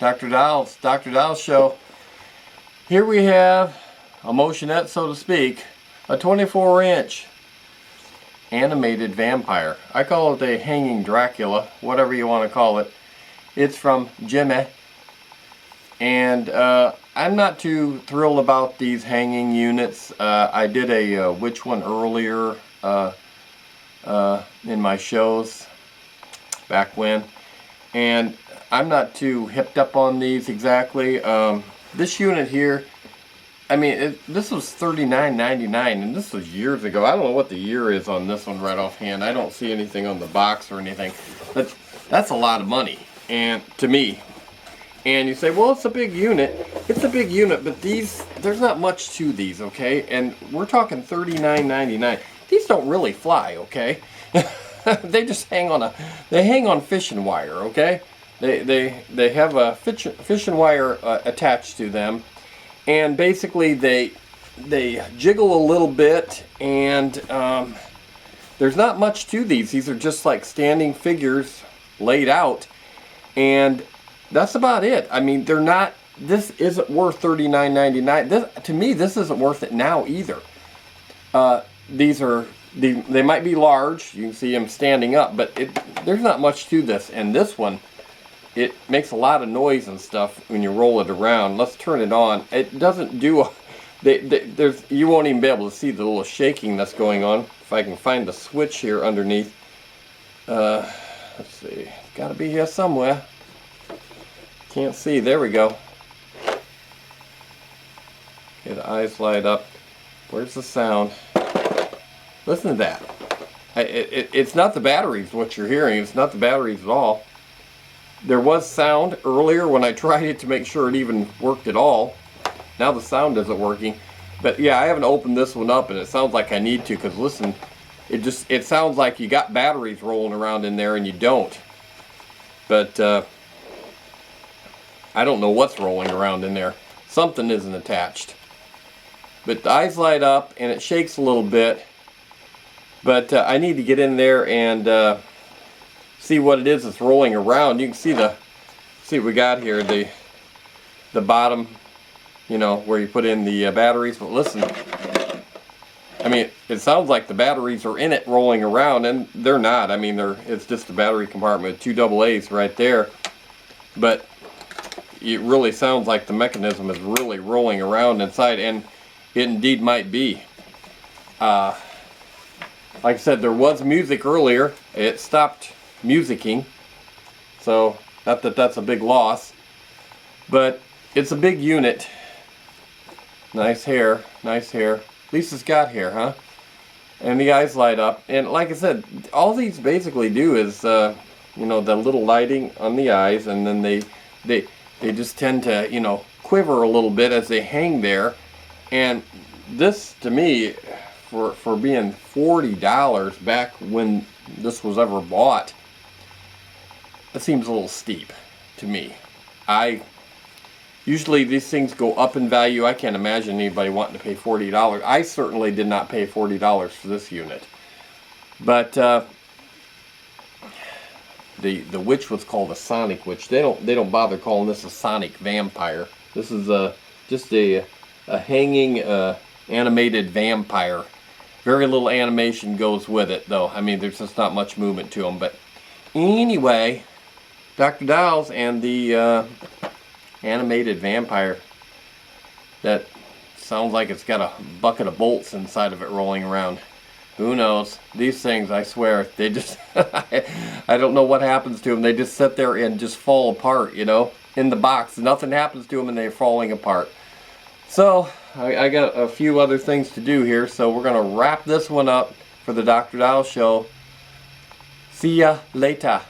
Dr.Dollz show. Here we have a motionette, so to speak, a 24-inch animated vampire. I call it a hanging Dracula, whatever you want to call it. It's from Gemmy, and I'm not too thrilled about these hanging units. I did a which one earlier in my shows back when, and I'm not too hipped up on these exactly. This unit here, I mean, this was $39.99, and this was years ago. I don't know what the year is on this one right offhand. I don't see anything on the box or anything, but that's a lot of money, and to me. And you say, well, it's a big unit. It's a big unit, but there's not much to these, okay? And we're talking $39.99. These don't really fly, okay? They just hang on fishing wire, okay? They have a fishing wire attached to them, and basically they jiggle a little bit, and there's not much to these. These are just like standing figures laid out, and that's about it. I mean, they're not. This isn't worth $39.99. To me, this isn't worth it now either. They might be large. You can see them standing up, but there's not much to this. And this one, it makes a lot of noise and stuff when you roll it around. Let's turn it on. It doesn't do. You won't even be able to see the little shaking that's going on. If I can find the switch here underneath. Let's see. Got to be here somewhere. Can't see. There we go. Okay, the eyes light up. Where's the sound? Listen to that. It's not the batteries what you're hearing. It's not the batteries at all. There was sound earlier when I tried it to make sure it even worked at all. Now the sound isn't working. But yeah, I haven't opened this one up, and it sounds like I need to, because listen, it sounds like you got batteries rolling around in there and you don't. But I don't know what's rolling around in there. Something isn't attached. But the eyes light up and it shakes a little bit. But I need to get in there and see what it is that's rolling around. You can see what we got here, the bottom, you know, where you put in the batteries. But listen, I mean, it sounds like the batteries are in it rolling around, and they're not. I mean, it's just a battery compartment with 2 AA's right there. But it really sounds like the mechanism is really rolling around inside, and it indeed might be. Like I said, there was music earlier. It stopped musicking, so not that that's a big loss, but it's a big unit. Nice hair, nice hair. At least it's got hair, huh? And the eyes light up, and like I said, all these basically do is, you know, the little lighting on the eyes, and then they just tend to, you know, quiver a little bit as they hang there. And this, to me, for being $40 back when this was ever bought, it seems a little steep to me. Usually these things go up in value. I can't imagine anybody wanting to pay $40. I certainly did not pay $40 for this unit. But the witch was called a sonic witch. They don't bother calling this a sonic vampire. This is just a hanging animated vampire. Very little animation goes with it, though. I mean, there's just not much movement to them. But anyway, Dr.Dollz and the animated vampire that sounds like it's got a bucket of bolts inside of it rolling around. Who knows? These things, I swear, they just I don't know what happens to them. They just sit there and just fall apart, you know, in the box. Nothing happens to them and they're falling apart. So I got a few other things to do here, so we're going to wrap this one up for the Dr.Dollz show. See ya later.